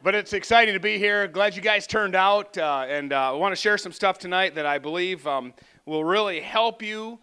But it's exciting to be here. Glad you guys turned out, and I want to share some stuff tonight that I believe will really help you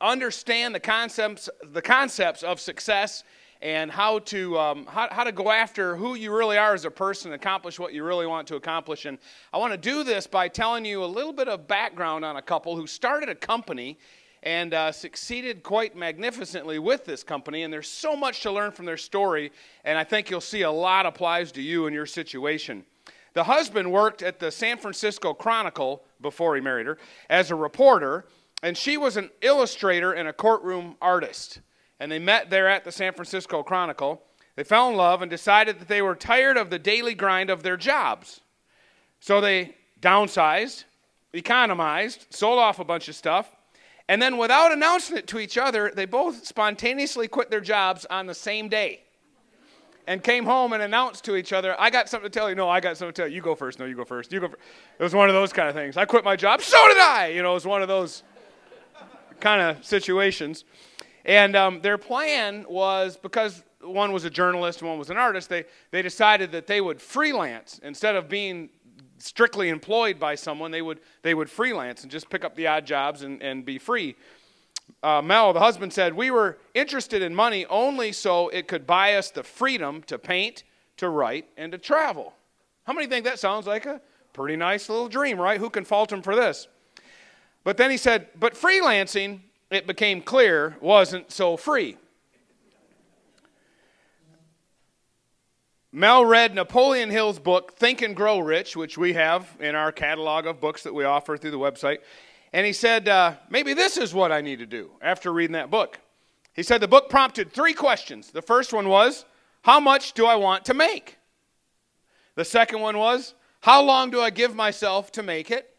understand the concepts of success and how to go after who you really are as a person, accomplish what you really want to accomplish. And I want to do this by telling you a little bit of background on a couple who started a company and succeeded quite magnificently with this company. And there's so much to learn from their story, and I think you'll see a lot applies to you and your situation. The husband worked at the San Francisco Chronicle before he married her as a reporter, and she was an illustrator and a courtroom artist. And they met there at the San Francisco Chronicle. They fell in love and decided that they were tired of the daily grind of their jobs. So they downsized, economized, sold off a bunch of stuff, and then without announcing it to each other, they both spontaneously quit their jobs on the same day and came home and announced to each other, I got something to tell you. No, I got something to tell you. You go first. No, you go first. You go first. It was one of those kind of things. I quit my job. So did I. It was one of those kind of situations. And their plan was, because one was a journalist and one was an artist, they decided that they would freelance. Instead of being strictly employed by someone, they would freelance and just pick up the odd jobs and be free. Mel, the husband, said, we were interested in money only so it could buy us the freedom to paint, to write, and to travel. How many think that sounds like a pretty nice little dream, right? Who can fault him for this? But then he said, but freelancing, it became clear, wasn't so free. Mel read Napoleon Hill's book, Think and Grow Rich, which we have in our catalog of books that we offer through the website. And he said, maybe this is what I need to do after reading that book. He said the book prompted 3 questions. The first one was, how much do I want to make? The second one was, how long do I give myself to make it?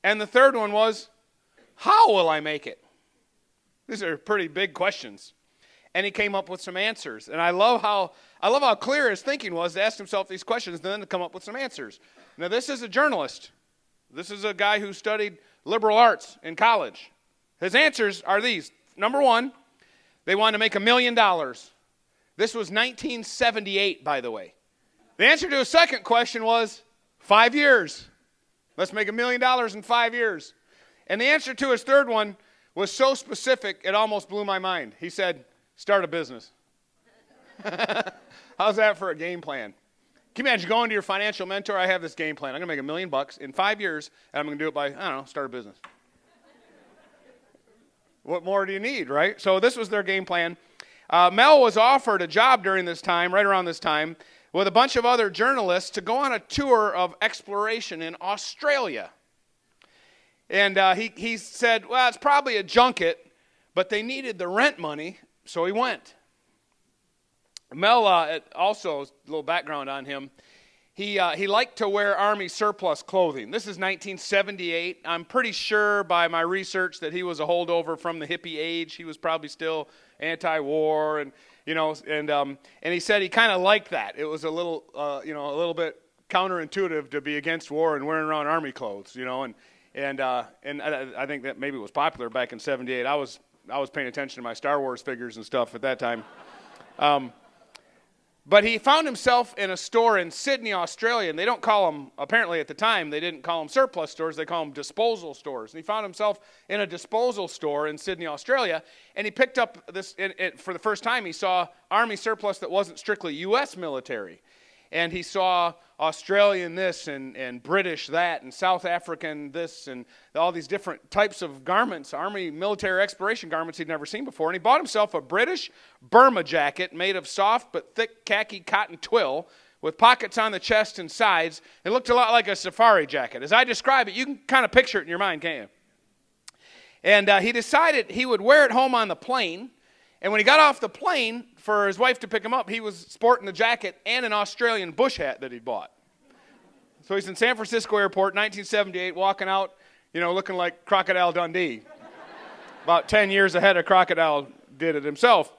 And the third one was, how will I make it? These are pretty big questions. And he came up with some answers. And I love how clear his thinking was to ask himself these questions and then to come up with some answers. Now, this is a journalist. This is a guy who studied liberal arts in college. His answers are these. Number 1, they wanted to make $1 million. This was 1978, by the way. The answer to his second question was 5 years. Let's make $1 million in 5 years. And the answer to his third one was so specific, it almost blew my mind. He said, start a business. How's that for a game plan? Can you imagine going to your financial mentor? I have this game plan. I'm going to make $1 million in 5 years, and I'm going to do it by, start a business. What more do you need, right? So this was their game plan. Mel was offered a job during this time, right around this time, with a bunch of other journalists to go on a tour of exploration in Australia. And he said, well, it's probably a junket, but they needed the rent money, so he went. Mel, also, a little background on him, he liked to wear Army surplus clothing. This is 1978. I'm pretty sure by my research that he was a holdover from the hippie age. He was probably still anti-war, and he said he kind of liked that. It was a little bit counterintuitive to be against war and wearing around Army clothes, and I think that maybe was popular back in '78. I was paying attention to my Star Wars figures and stuff at that time. But he found himself in a store in Sydney, Australia, and they don't call them, apparently at the time, they didn't call them surplus stores, they call them disposal stores. And he found himself in a disposal store in Sydney, Australia, and he picked up this, for the first time, he saw Army surplus that wasn't strictly U.S. military. And he saw Australian this and British that and South African this and all these different types of garments, Army military exploration garments he'd never seen before. And he bought himself a British Burma jacket made of soft but thick khaki cotton twill with pockets on the chest and sides. It looked a lot like a safari jacket. As I describe it, you can kind of picture it in your mind, can't you? And he decided he would wear it home on the plane. And when he got off the plane for his wife to pick him up, he was sporting the jacket and an Australian bush hat that he'd bought. So he's in San Francisco Airport, 1978, walking out, looking like Crocodile Dundee. About 10 years ahead of Crocodile did it himself.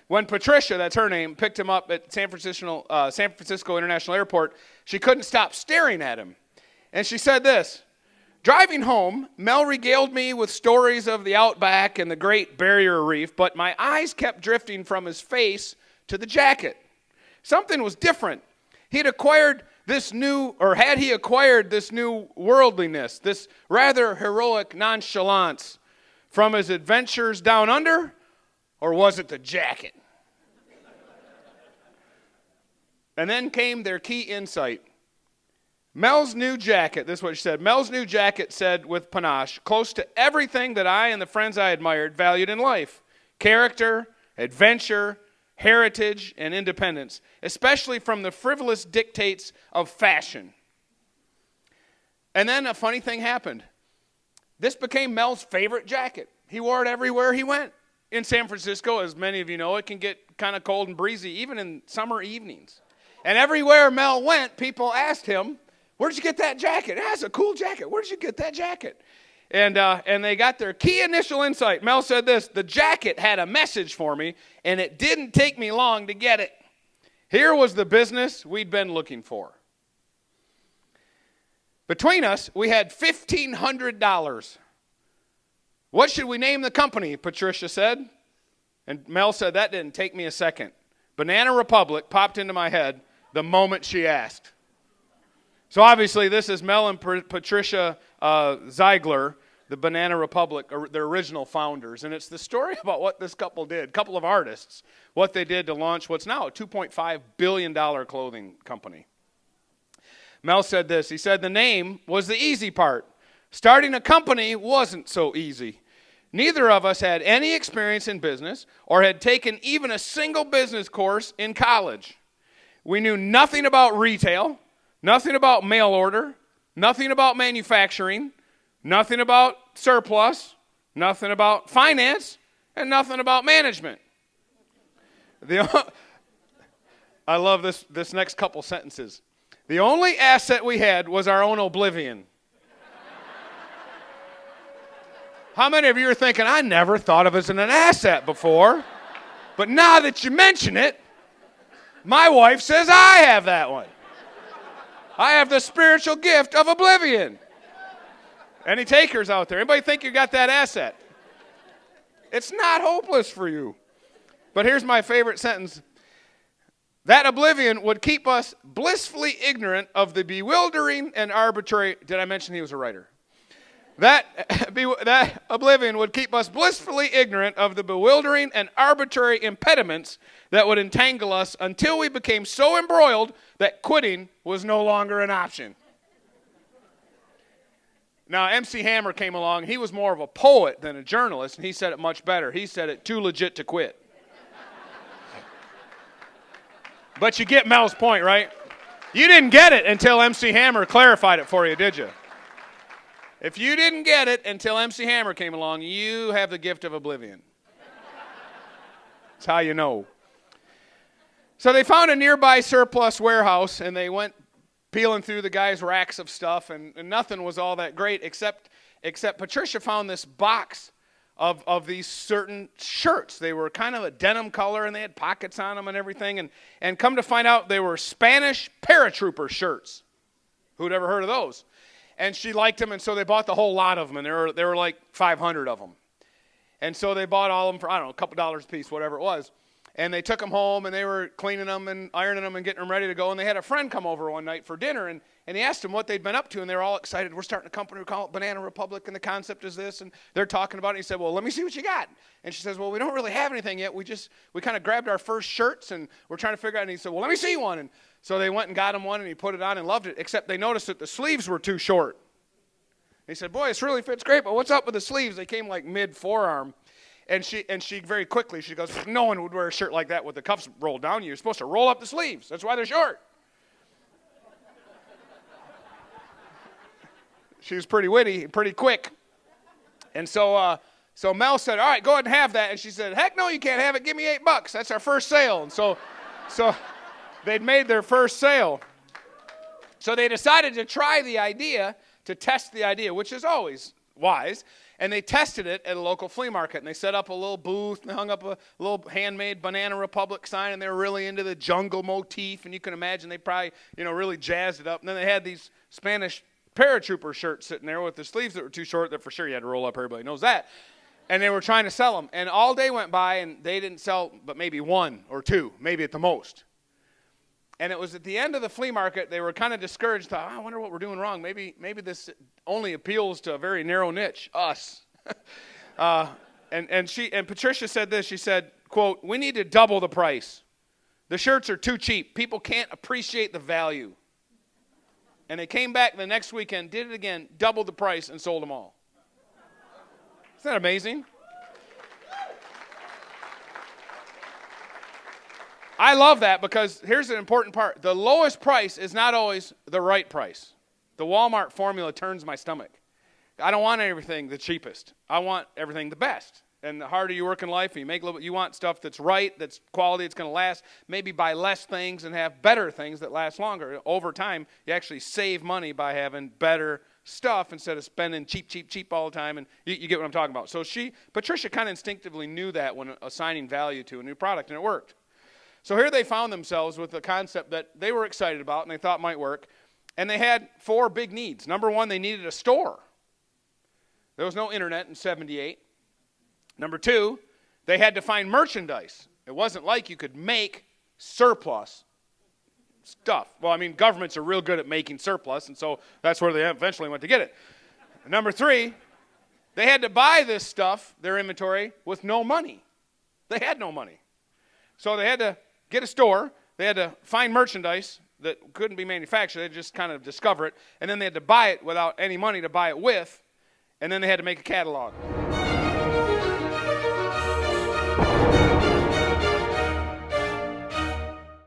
When Patricia, that's her name, picked him up at San Francisco International Airport, she couldn't stop staring at him. And she said this, driving home, Mel regaled me with stories of the outback and the Great Barrier Reef, but my eyes kept drifting from his face to the jacket. Something was different. Had he acquired this new worldliness, this rather heroic nonchalance from his adventures down under, or was it the jacket? And then came their key insight. Mel's new jacket, this is what she said, Mel's new jacket said with panache, close to everything that I and the friends I admired valued in life: character, adventure, heritage, and independence, especially from the frivolous dictates of fashion. And then a funny thing happened. This became Mel's favorite jacket. He wore it everywhere he went. In San Francisco, as many of you know, it can get kind of cold and breezy, even in summer evenings. And everywhere Mel went, people asked him, "Where'd you get that jacket?" "That's a cool jacket. Where'd you get that jacket?" And they got their key initial insight. Mel said this: "The jacket had a message for me, and it didn't take me long to get it. Here was the business we'd been looking for." Between us, we had $1,500. "What should we name the company?" Patricia said. And Mel said, "That didn't take me a second. Banana Republic popped into my head the moment she asked." So obviously this is Mel and Patricia Ziegler, the Banana Republic, the original founders. And it's the story about what this couple did, couple of artists, what they did to launch what's now a $2.5 billion clothing company. Mel said this. He said, "The name was the easy part. Starting a company wasn't so easy. Neither of us had any experience in business or had taken even a single business course in college. We knew nothing about retail, nothing about mail order, nothing about manufacturing, nothing about surplus, nothing about finance, and nothing about management." I love this next couple sentences. "The only asset we had was our own oblivion." How many of you are thinking, "I never thought of it as an asset before, but now that you mention it, my wife says I have that one. I have the spiritual gift of oblivion." Any takers out there? Anybody think you got that asset? It's not hopeless for you. But here's my favorite sentence. "That oblivion would keep us blissfully ignorant of the bewildering and arbitrary..." Did I mention he was a writer? That oblivion would keep us blissfully ignorant of the bewildering and arbitrary impediments that would entangle us until we became so embroiled that quitting was no longer an option. Now, MC Hammer came along. He was more of a poet than a journalist, and he said it much better. He said it too legit to quit. But you get Mel's point, right? You didn't get it until MC Hammer clarified it for you, did you? If you didn't get it until MC Hammer came along, you have the gift of oblivion. That's how you know. So they found a nearby surplus warehouse, and they went peeling through the guy's racks of stuff, and nothing was all that great except Patricia found this box of these certain shirts. They were kind of a denim color, and they had pockets on them and everything. And come to find out, they were Spanish paratrooper shirts. Who'd ever heard of those? And she liked them, and so they bought the whole lot of them, and there were like 500 of them. And so they bought all of them for, I don't know, a couple dollars a piece, whatever it was. And they took them home, and they were cleaning them and ironing them and getting them ready to go. And they had a friend come over one night for dinner, and he asked them what they'd been up to, and they were all excited. "We're starting a company, we call it Banana Republic, and the concept is this." And they're talking about it. And he said, "Well, let me see what you got." And she says, "Well, we don't really have anything yet. We kind of grabbed our first shirts, and we're trying to figure out." And he said, "Well, let me see one." And so they went and got him one, and he put it on and loved it, except they noticed that the sleeves were too short. He said, "Boy, this really fits great, but what's up with the sleeves?" They came like mid-forearm. And she very quickly, she goes, "No one would wear a shirt like that with the cuffs rolled down. You're supposed to roll up the sleeves. That's why they're short." She was pretty witty, pretty quick. And so Mel said, "All right, go ahead and have that." And she said, "Heck no, you can't have it. Give me $8. That's our first sale." And so they'd made their first sale. So they decided to try the idea, to test the idea, which is always wise. And they tested it at a local flea market, and they set up a little booth, and they hung up a little handmade Banana Republic sign, and they were really into the jungle motif, and you can imagine they probably, really jazzed it up. And then they had these Spanish paratrooper shirts sitting there with the sleeves that were too short that for sure you had to roll up. Everybody knows that. And they were trying to sell them, and all day went by, and they didn't sell but maybe one or two, maybe at the most. And it was at the end of the flea market, they were kind of discouraged. Thought, I wonder what we're doing wrong. Maybe this only appeals to a very narrow niche, us. And Patricia said this. She said, quote, "We need to double the price. The shirts are too cheap. People can't appreciate the value." And they came back the next weekend, did it again, doubled the price, and sold them all. Isn't that amazing? I love that because here's an important part. The lowest price is not always the right price. The Walmart formula turns my stomach. I don't want everything the cheapest. I want everything the best. And the harder you work in life, and you make a little bit, you want stuff that's right, that's quality, it's going to last. Maybe buy less things and have better things that last longer. Over time, you actually save money by having better stuff instead of spending cheap all the time. And you get what I'm talking about. So Patricia kind of instinctively knew that when assigning value to a new product, and it worked. So here they found themselves with a concept that they were excited about and they thought might work. And they had 4 big needs. Number 1, they needed a store. There was no internet in 78. Number 2, they had to find merchandise. It wasn't like you could make surplus stuff. Well, I mean, governments are real good at making surplus, and so that's where they eventually went to get it. Number 3, they had to buy this stuff, their inventory, with no money. They had no money. So they had to get a store. They had to find merchandise that couldn't be manufactured. They had to just kind of discover it. And then they had to buy it without any money to buy it with. And then they had to make a catalog.